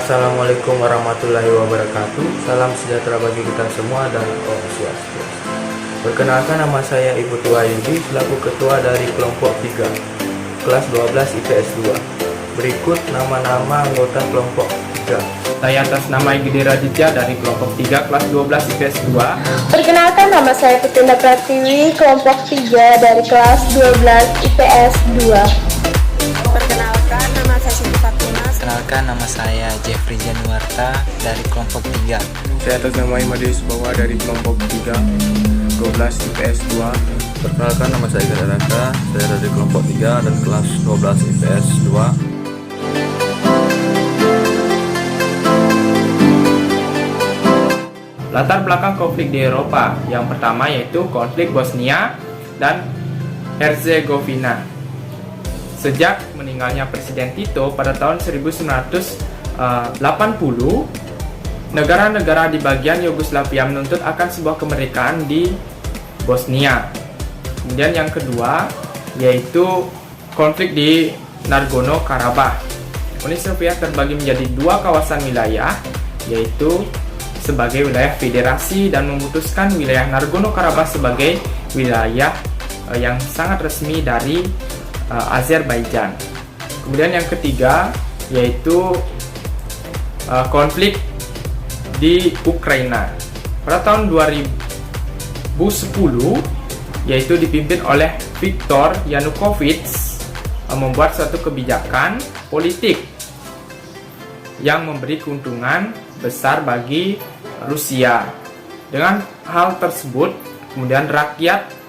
Assalamualaikum warahmatullahi wabarakatuh. Salam sejahtera bagi kita semua dan Om Swastiastu. Perkenalkan, nama saya Ibu Tua Yudi selaku ketua dari kelompok 3 kelas 12 IPS 2. Berikut nama-nama anggota kelompok 3. Saya atas nama Igede Raditya dari kelompok 3 kelas 12 IPS 2. Perkenalkan, nama saya Petinda Pratiwi, kelompok 3 dari kelas 12 IPS 2. Perkenalkan, nama saya Siti Fatima. Perkenalkan, nama saya Jeffrey Januarta dari kelompok 3. Saya atas nama Imadius Bawa dari kelompok 3 12 IPS 2. Perkenalkan, nama saya Gadaraka, saya dari kelompok 3 dan kelas 12 IPS 2. Latar belakang konflik di Eropa. Yang pertama yaitu konflik Bosnia dan Herzegovina. Sejak meninggalnya Presiden Tito pada tahun 1980, negara-negara di bagian Yugoslavia menuntut akan sebuah kemerdekaan di Bosnia. Kemudian yang kedua yaitu konflik di Nagorno-Karabakh. Uni Soviet terbagi menjadi dua kawasan wilayah, yaitu sebagai wilayah federasi dan memutuskan wilayah Nagorno-Karabakh sebagai wilayah yang sangat resmi dari Azerbaijan. Kemudian yang ketiga yaitu konflik di Ukraina. Pada tahun 2010 yaitu dipimpin oleh Viktor Yanukovych membuat suatu kebijakan politik yang memberi keuntungan besar bagi Rusia. Dengan hal tersebut, kemudian rakyat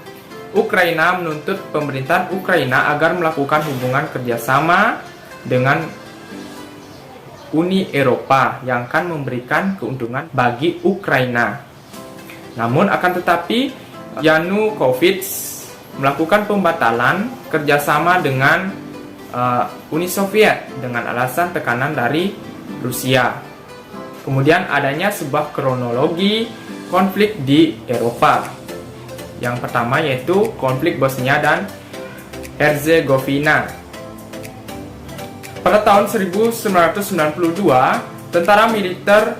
Ukraina menuntut pemerintahan Ukraina agar melakukan hubungan kerjasama dengan Uni Eropa yang akan memberikan keuntungan bagi Ukraina. Namun akan tetapi Yanukovych melakukan pembatalan kerjasama dengan Uni Soviet dengan alasan tekanan dari Rusia. Kemudian adanya sebuah kronologi konflik di Eropa. Yang pertama yaitu konflik Bosnia dan Herzegovina. Pada tahun 1992, tentara militer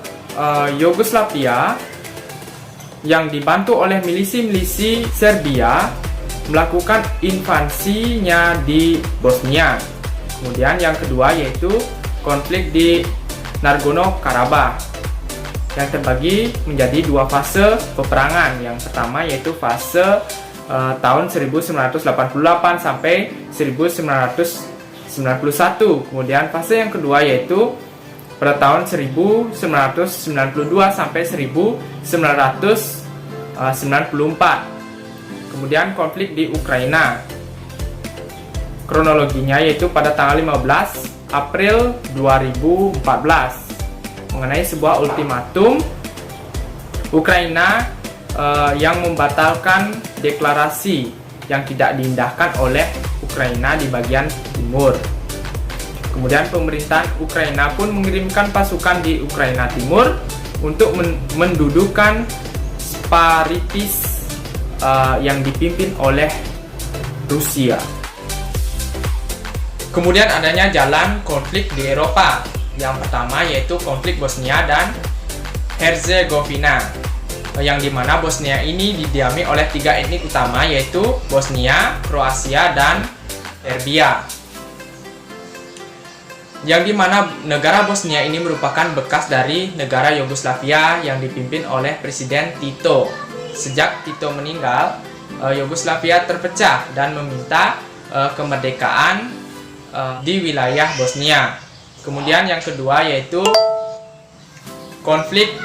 Yugoslavia yang dibantu oleh milisi-milisi Serbia melakukan invasinya di Bosnia. Kemudian yang kedua yaitu konflik di Nagorno-Karabakh yang terbagi menjadi dua fase peperangan. Yang pertama yaitu fase tahun 1988 sampai 1991. Kemudian fase yang kedua yaitu pada tahun 1992 sampai 1994. Kemudian konflik di Ukraina. Kronologinya yaitu pada tanggal 15 April 2014 mengenai sebuah ultimatum Ukraina yang membatalkan deklarasi yang tidak diindahkan oleh Ukraina di bagian timur. Kemudian pemerintahan Ukraina pun mengirimkan pasukan di Ukraina Timur untuk mendudukan separatis yang dipimpin oleh Rusia. Kemudian adanya jalan konflik di Eropa. Yang pertama yaitu konflik Bosnia dan Herzegovina, yang dimana Bosnia ini didiami oleh tiga etnik utama yaitu Bosnia, Kroasia, dan Serbia. Yang dimana negara Bosnia ini merupakan bekas dari negara Yugoslavia yang dipimpin oleh Presiden Tito. Sejak Tito meninggal, Yugoslavia terpecah dan meminta kemerdekaan di wilayah Bosnia. Kemudian yang kedua yaitu konflik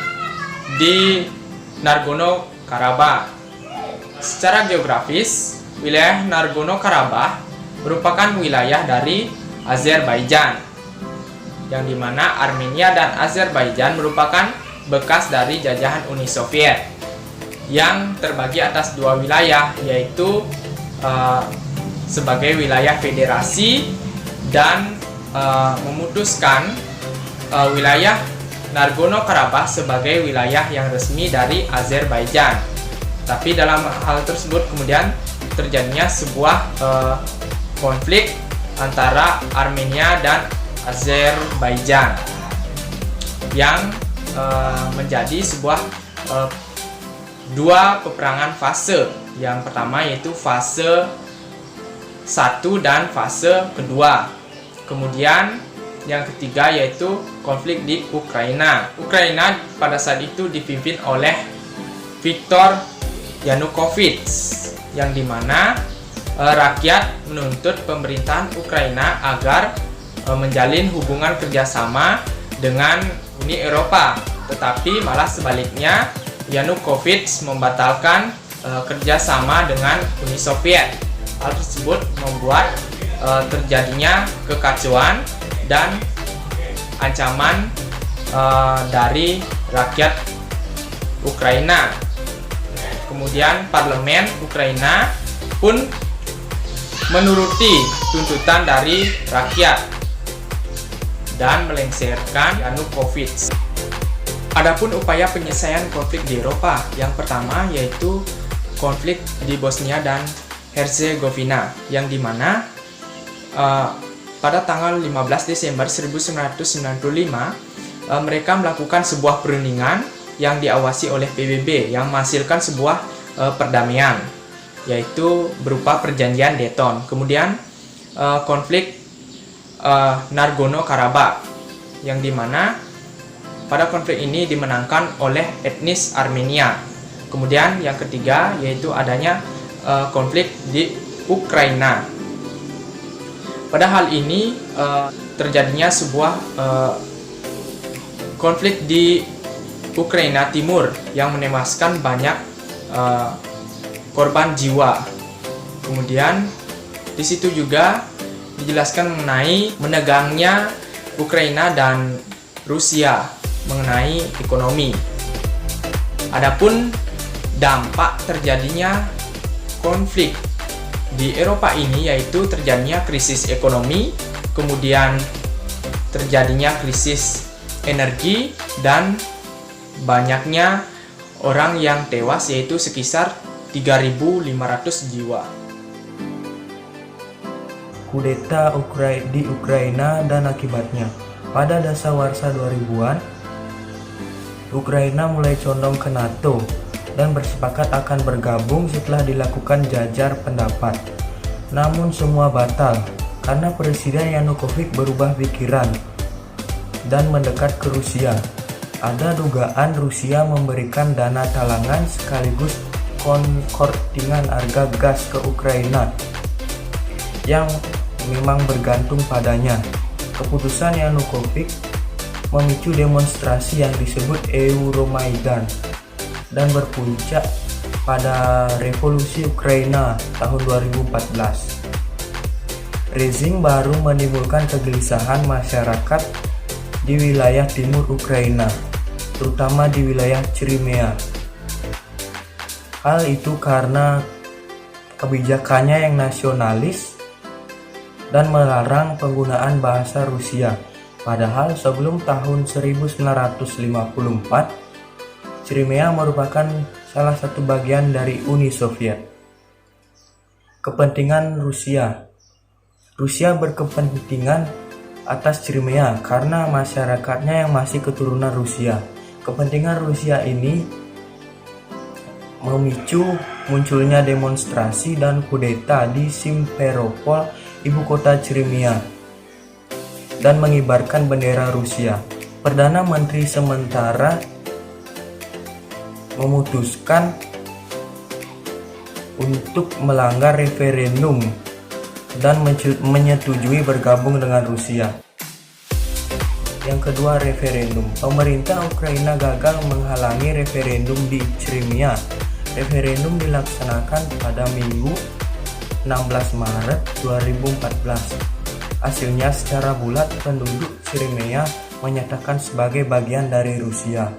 di Nagorno-Karabakh. Secara geografis, wilayah Nagorno-Karabakh merupakan wilayah dari Azerbaijan, yang dimana Armenia dan Azerbaijan merupakan bekas dari jajahan Uni Soviet, yang terbagi atas dua wilayah, yaitu sebagai wilayah federasi dan memutuskan wilayah Nagorno-Karabakh sebagai wilayah yang resmi dari Azerbaijan. Tapi dalam hal tersebut kemudian terjadinya sebuah konflik antara Armenia dan Azerbaijan. yang menjadi sebuah dua peperangan fase. Yang pertama yaitu fase 1 dan fase kedua. Kemudian yang ketiga yaitu konflik di Ukraina. Ukraina pada saat itu dipimpin oleh Viktor Yanukovych, yang dimana rakyat menuntut pemerintahan Ukraina agar menjalin hubungan kerjasama dengan Uni Eropa, tetapi malah sebaliknya Yanukovych membatalkan kerjasama dengan Uni Soviet. Hal tersebut membuat terjadinya kekacauan dan ancaman dari rakyat Ukraina. Kemudian parlemen Ukraina pun menuruti tuntutan dari rakyat dan melengsarkan Yanukovych. Adapun upaya penyelesaian konflik di Eropa, yang pertama yaitu konflik di Bosnia dan Herzegovina, yang dimana pada tanggal 15 Desember 1995 mereka melakukan sebuah perundingan yang diawasi oleh PBB yang menghasilkan sebuah perdamaian, yaitu berupa perjanjian Dayton. Kemudian konflik Nagorno-Karabakh, yang dimana pada konflik ini dimenangkan oleh etnis Armenia. Kemudian yang ketiga yaitu adanya konflik di Ukraina. Pada hal ini terjadinya sebuah konflik di Ukraina Timur yang menewaskan banyak korban jiwa. Kemudian di situ juga dijelaskan mengenai menegangnya Ukraina dan Rusia mengenai ekonomi. Adapun dampak terjadinya konflik di Eropa ini yaitu terjadinya krisis ekonomi, kemudian terjadinya krisis energi, dan banyaknya orang yang tewas yaitu sekitar 3.500 jiwa. Kudeta di Ukraina dan akibatnya. Pada dasawarsa 2000-an, Ukraina mulai condong ke NATO dan bersepakat akan bergabung setelah dilakukan jajar pendapat. Namun semua batal karena Presiden Yanukovych berubah pikiran dan mendekat ke Rusia. Ada dugaan Rusia memberikan dana talangan sekaligus konkortingan harga gas ke Ukraina yang memang bergantung padanya. Keputusan Yanukovych memicu demonstrasi yang disebut Euromaidan dan berpuncak pada revolusi Ukraina tahun 2014. Rezim baru menimbulkan kegelisahan masyarakat di wilayah timur Ukraina, terutama di wilayah Crimea. Hal itu karena kebijakannya yang nasionalis dan melarang penggunaan bahasa Rusia. Padahal sebelum tahun 1954, Crimea merupakan salah satu bagian dari Uni Soviet. Kepentingan Rusia berkepentingan atas Crimea karena masyarakatnya yang masih keturunan Rusia. Kepentingan Rusia ini memicu munculnya demonstrasi dan kudeta di Simferopol, ibu kota Crimea, dan mengibarkan bendera Rusia. Perdana Menteri sementara memutuskan untuk melanggar referendum dan menyetujui bergabung dengan Rusia. Yang kedua, referendum. Pemerintah Ukraina gagal menghalangi referendum di Crimea. Referendum dilaksanakan pada Minggu 16 Maret 2014. Hasilnya secara bulat penduduk Crimea menyatakan sebagai bagian dari Rusia.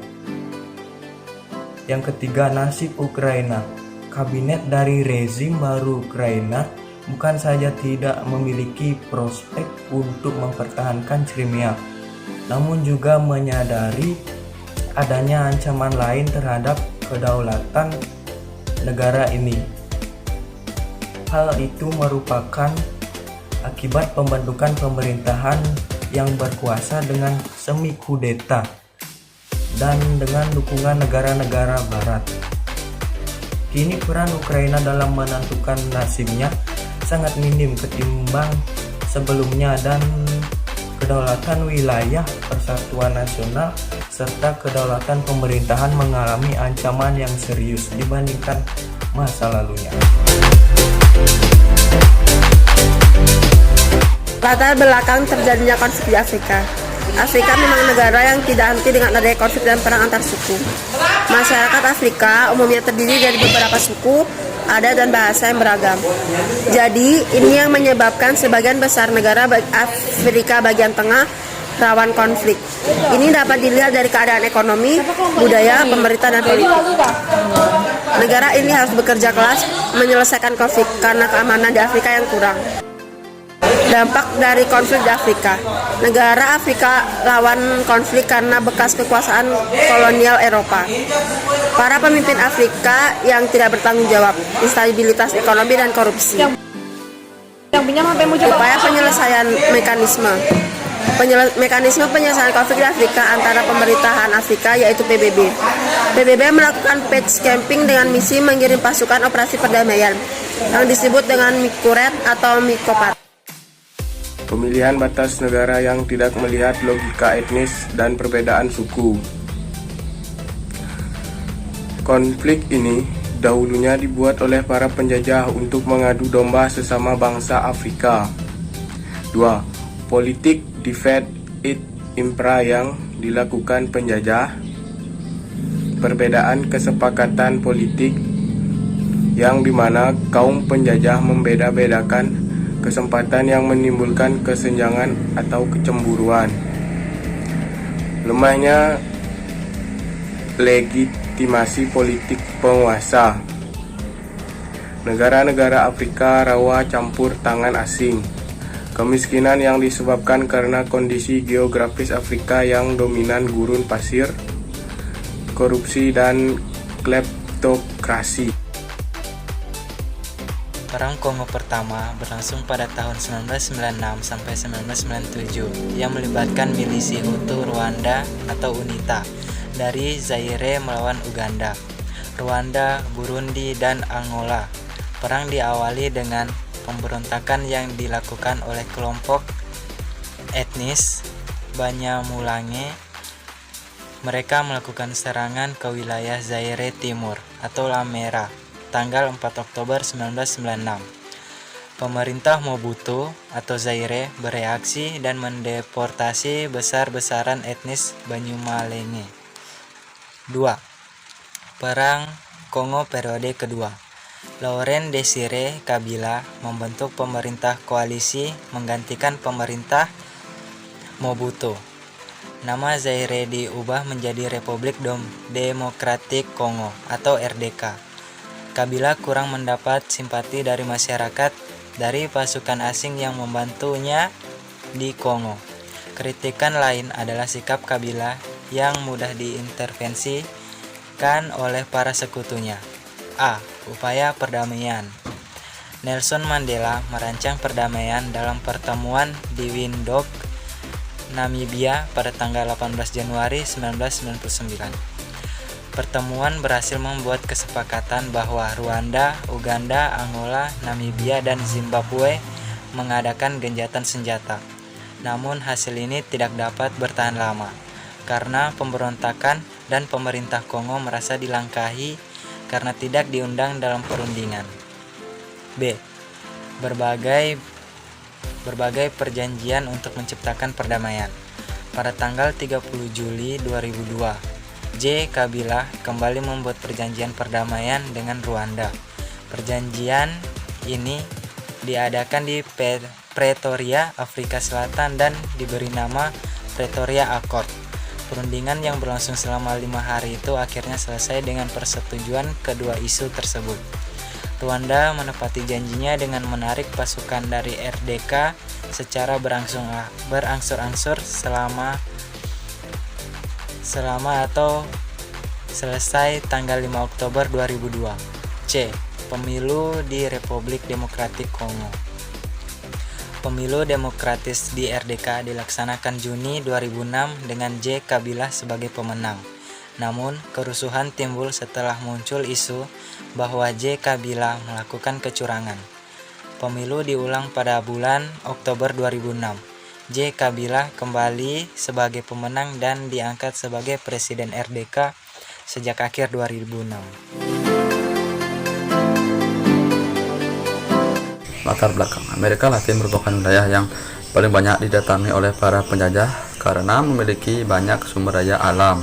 Yang ketiga, nasib Ukraina. Kabinet dari rezim baru Ukraina bukan saja tidak memiliki prospek untuk mempertahankan Crimea, namun juga menyadari adanya ancaman lain terhadap kedaulatan negara ini. Hal itu merupakan akibat pembentukan pemerintahan yang berkuasa dengan semi kudeta dan dengan dukungan negara-negara barat. Kini peran Ukraina dalam menentukan nasibnya sangat minim ketimbang sebelumnya, dan kedaulatan wilayah, persatuan nasional, serta kedaulatan pemerintahan mengalami ancaman yang serius dibandingkan masa lalunya. Latar belakang terjadinya konflik di Afrika. Afrika memang negara yang tidak henti dengan adanya konflik dan perang antar suku. Masyarakat Afrika umumnya terdiri dari beberapa suku, adat dan bahasa yang beragam. Jadi, ini yang menyebabkan sebagian besar negara Afrika bagian tengah rawan konflik. Ini dapat dilihat dari keadaan ekonomi, budaya, pemerintahan, dan politik. Negara ini harus bekerja keras menyelesaikan konflik karena keamanan di Afrika yang kurang. Dampak dari konflik di Afrika. Negara Afrika rawan konflik karena bekas kekuasaan kolonial Eropa. Para pemimpin Afrika yang tidak bertanggung jawab, instabilitas ekonomi dan korupsi. Upaya penyelesaian mekanisme penyelesaian konflik di Afrika antara pemerintahan Afrika yaitu PBB. PBB melakukan peace camping dengan misi mengirim pasukan operasi perdamaian yang disebut dengan Mikuret atau Mikopat. Pemilihan batas negara yang tidak melihat logika etnis dan perbedaan suku. Konflik ini dahulunya dibuat oleh para penjajah untuk mengadu domba sesama bangsa Afrika. 2. Politik divide et impera yang dilakukan penjajah. Perbedaan kesepakatan politik yang dimana kaum penjajah membeda-bedakan kesempatan yang menimbulkan kesenjangan atau kecemburuan. Lemahnya legitimasi politik penguasa. Negara-negara Afrika rawa campur tangan asing. Kemiskinan yang disebabkan karena kondisi geografis Afrika yang dominan gurun pasir, korupsi dan kleptokrasi. Perang Kongo pertama berlangsung pada tahun 1996 sampai 1997 yang melibatkan milisi Hutu Rwanda atau UNITA dari Zaire melawan Uganda, Rwanda, Burundi, dan Angola. Perang diawali dengan pemberontakan yang dilakukan oleh kelompok etnis Banyamulange. Mereka melakukan serangan ke wilayah Zaire Timur atau Lamera tanggal 4 Oktober 1996. Pemerintah Mobutu atau Zaire bereaksi dan mendeportasi besar-besaran etnis Banyumalenge. 2. Perang Kongo periode kedua. Laurent Désiré Kabila membentuk pemerintah koalisi menggantikan pemerintah Mobutu. Nama Zaire diubah menjadi Republik Demokratik Kongo atau RDK. Kabila kurang mendapat simpati dari masyarakat dari pasukan asing yang membantunya di Kongo. Kritikan lain adalah sikap Kabila yang mudah diintervensikan oleh para sekutunya. A. Upaya perdamaian. Nelson Mandela merancang perdamaian dalam pertemuan di Windhoek, Namibia pada tanggal 18 Januari 1999. Pertemuan berhasil membuat kesepakatan bahwa Rwanda, Uganda, Angola, Namibia, dan Zimbabwe mengadakan gencatan senjata. Namun hasil ini tidak dapat bertahan lama karena pemberontakan dan pemerintah Kongo merasa dilangkahi karena tidak diundang dalam perundingan. B. Berbagai perjanjian untuk menciptakan perdamaian. Pada tanggal 30 Juli 2002, Kabila kembali membuat perjanjian perdamaian dengan Rwanda. Perjanjian ini diadakan di Pretoria, Afrika Selatan dan diberi nama Pretoria Accord. Perundingan yang berlangsung selama 5 hari itu akhirnya selesai dengan persetujuan kedua isu tersebut. Rwanda menepati janjinya dengan menarik pasukan dari RDK secara berangsur-angsur selama atau selesai tanggal 5 Oktober 2002. C. Pemilu di Republik Demokratik Kongo. Pemilu demokratis di RDK dilaksanakan Juni 2006 dengan Kabila sebagai pemenang. Namun, kerusuhan timbul setelah muncul isu bahwa J. Kabila melakukan kecurangan. Pemilu diulang pada bulan Oktober 2006. J. Kabila kembali sebagai pemenang dan diangkat sebagai Presiden RDK sejak akhir 2006. Latar belakang Amerika Latin merupakan wilayah yang paling banyak didatangi oleh para penjajah karena memiliki banyak sumber daya alam.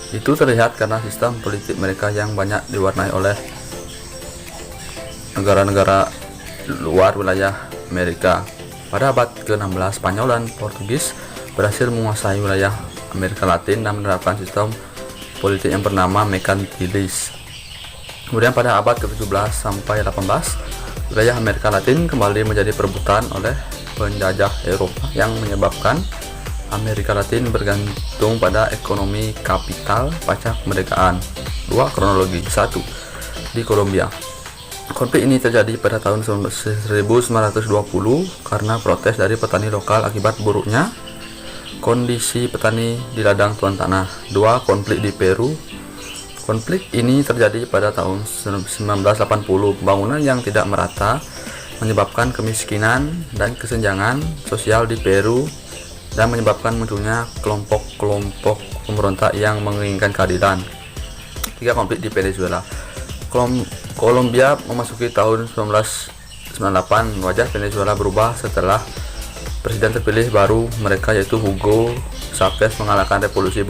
Itu terlihat karena sistem politik mereka yang banyak diwarnai oleh negara-negara luar wilayah Amerika. Pada abad ke-16, Spanyol dan Portugis berhasil menguasai wilayah Amerika Latin dan menerapkan sistem politik yang bernama merkantilis. Kemudian pada abad ke-17 sampai 18, wilayah Amerika Latin kembali menjadi perebutan oleh penjajah Eropa yang menyebabkan Amerika Latin bergantung pada ekonomi kapital pasca kemerdekaan. 2. Kronologi. 1. Di Kolombia. Konflik ini terjadi pada tahun 1920 karena protes dari petani lokal akibat buruknya kondisi petani di ladang tuan tanah. 2. Konflik di Peru. Konflik ini terjadi pada tahun 1980. Pembangunan yang tidak merata menyebabkan kemiskinan dan kesenjangan sosial di Peru dan menyebabkan munculnya kelompok-kelompok pemberontak yang menginginkan keadilan. 3. Konflik di Venezuela. Kolombia memasuki tahun 1998. Wajah Venezuela berubah setelah presiden terpilih baru mereka yaitu Hugo Chavez mengalahkan revolusi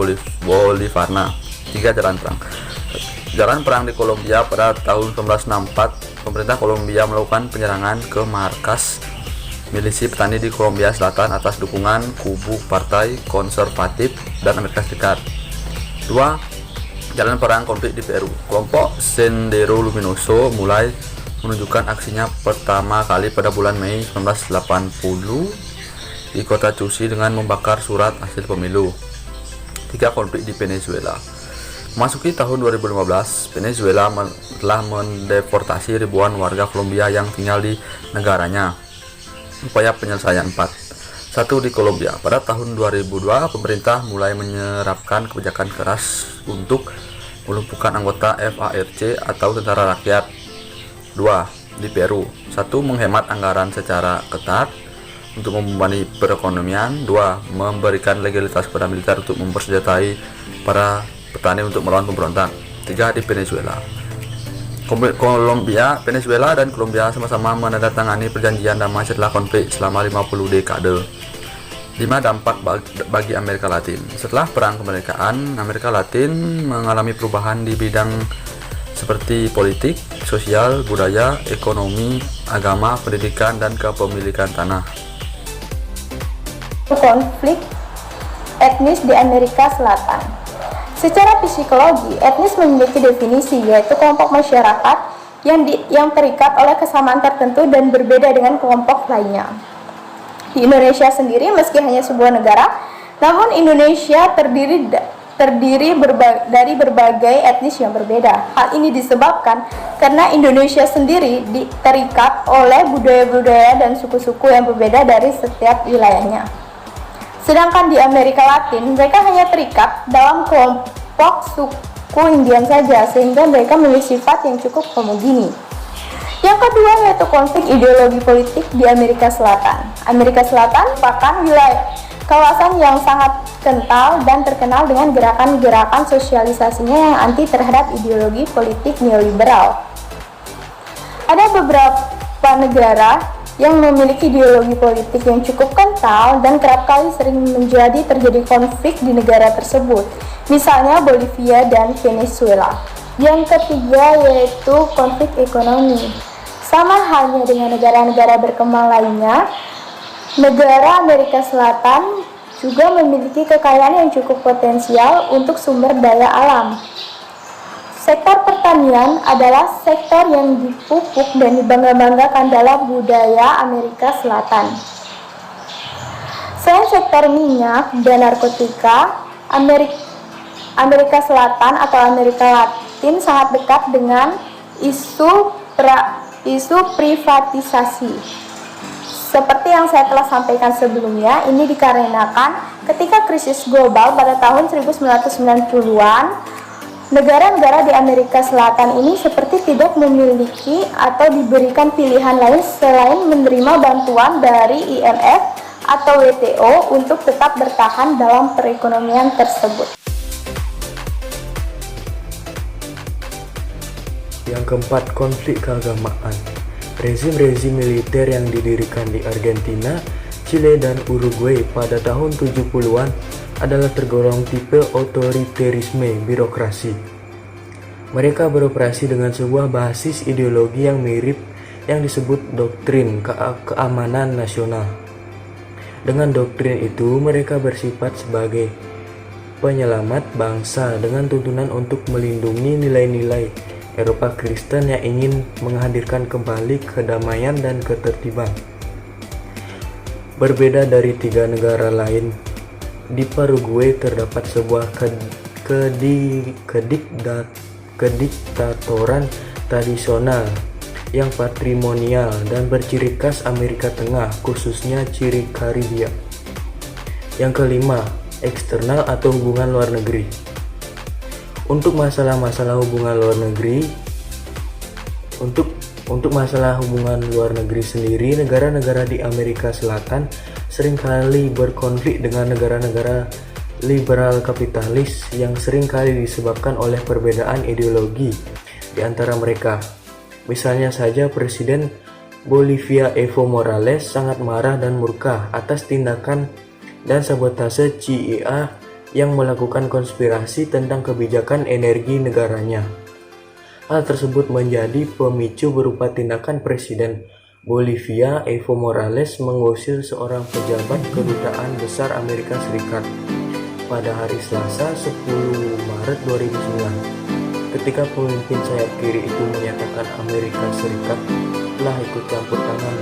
Bolivarna. 3. Jalan perang. Jalan perang di Kolombia pada tahun 1964. Pemerintah Kolombia melakukan penyerangan ke markas milisi petani di Kolombia Selatan atas dukungan kubu Partai Konservatif dan Amerika Serikat. 2. Jalan perang konflik di Peru. Kelompok Sendero Luminoso mulai menunjukkan aksinya pertama kali pada bulan Mei 1980 di kota Cusi dengan membakar surat hasil pemilu. 3. Konflik di Venezuela. Memasuki tahun 2015, Venezuela telah mendeportasi ribuan warga Kolombia yang tinggal di negaranya. Upaya penyelesaian 4. 1. Di Kolombia. Pada tahun 2002, pemerintah mulai menerapkan kebijakan keras untuk melumpuhkan anggota FARC atau Tentara Rakyat. 2. Di Peru. 1. Menghemat anggaran secara ketat untuk membebani perekonomian. 2. Memberikan legalitas kepada militer untuk mempersenjatai para petani untuk melawan pemberontak. 3. Di Venezuela. Venezuela dan Kolombia sama-sama menandatangani perjanjian damai setelah konflik selama 50 dekade. 5. Dampak bagi Amerika Latin. Setelah perang kemerdekaan, Amerika Latin mengalami perubahan di bidang seperti politik, sosial, budaya, ekonomi, agama, pendidikan, dan kepemilikan tanah. Konflik etnis di Amerika Selatan. Secara psikologi, etnis memiliki definisi, yaitu kelompok masyarakat yang terikat oleh kesamaan tertentu dan berbeda dengan kelompok lainnya. Di Indonesia sendiri, meski hanya sebuah negara, namun Indonesia terdiri dari berbagai etnis yang berbeda. Hal ini disebabkan karena Indonesia sendiri terikat oleh budaya-budaya dan suku-suku yang berbeda dari setiap wilayahnya. Sedangkan di Amerika Latin, mereka hanya terikat dalam kelompok suku Indian saja, sehingga mereka memiliki sifat yang cukup homogeni. Yang kedua yaitu konflik ideologi politik di Amerika Selatan. Amerika Selatan merupakan wilayah kawasan yang sangat kental dan terkenal dengan gerakan-gerakan sosialisasinya yang anti terhadap ideologi politik neoliberal. Ada beberapa negara yang memiliki ideologi politik yang cukup kental dan kerap kali sering terjadi konflik di negara tersebut, misalnya Bolivia dan Venezuela. Yang ketiga yaitu konflik ekonomi. Sama halnya dengan negara-negara berkembang lainnya, negara Amerika Selatan juga memiliki kekayaan yang cukup potensial untuk sumber daya alam. Sektor pertanian adalah sektor yang dipupuk dan dibangga-banggakan dalam budaya Amerika Selatan. Selain sektor minyak dan narkotika, Amerika Selatan atau Amerika Latin sangat dekat dengan isu privatisasi. Seperti yang saya telah sampaikan sebelumnya, ini dikarenakan ketika krisis global pada tahun 1990-an, negara-negara di Amerika Selatan ini seperti tidak memiliki atau diberikan pilihan lain selain menerima bantuan dari IMF atau WTO untuk tetap bertahan dalam perekonomian tersebut. Yang keempat, konflik keagamaan. Rezim-rezim militer yang didirikan di Argentina, Chile, dan Uruguay pada tahun 70-an adalah tergolong tipe otoriterisme birokrasi. Mereka beroperasi dengan sebuah basis ideologi yang mirip yang disebut doktrin keamanan nasional. Dengan doktrin itu, mereka bersifat sebagai penyelamat bangsa dengan tuntunan untuk melindungi nilai-nilai Eropa Kristen yang ingin menghadirkan kembali kedamaian dan ketertiban. Berbeda dari 3 negara lain, di Paraguay terdapat sebuah kediktatoran tradisional yang patrimonial dan berciri khas Amerika Tengah, khususnya ciri Karibia. Yang kelima, eksternal atau hubungan luar negeri. Untuk masalah hubungan luar negeri, untuk masalah hubungan luar negeri sendiri, negara-negara di Amerika Selatan seringkali berkonflik dengan negara-negara liberal kapitalis yang seringkali disebabkan oleh perbedaan ideologi di antara mereka. Misalnya saja Presiden Bolivia Evo Morales sangat marah dan murka atas tindakan dan sabotase CIA yang melakukan konspirasi tentang kebijakan energi negaranya. Hal tersebut menjadi pemicu berupa tindakan Presiden Bolivia Evo Morales mengusir seorang pejabat kedutaan besar Amerika Serikat pada hari Selasa 10 Maret 2009, ketika pemimpin sayap kiri itu menyatakan Amerika Serikat telah ikut campur tangan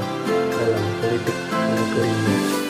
dalam politik negerinya.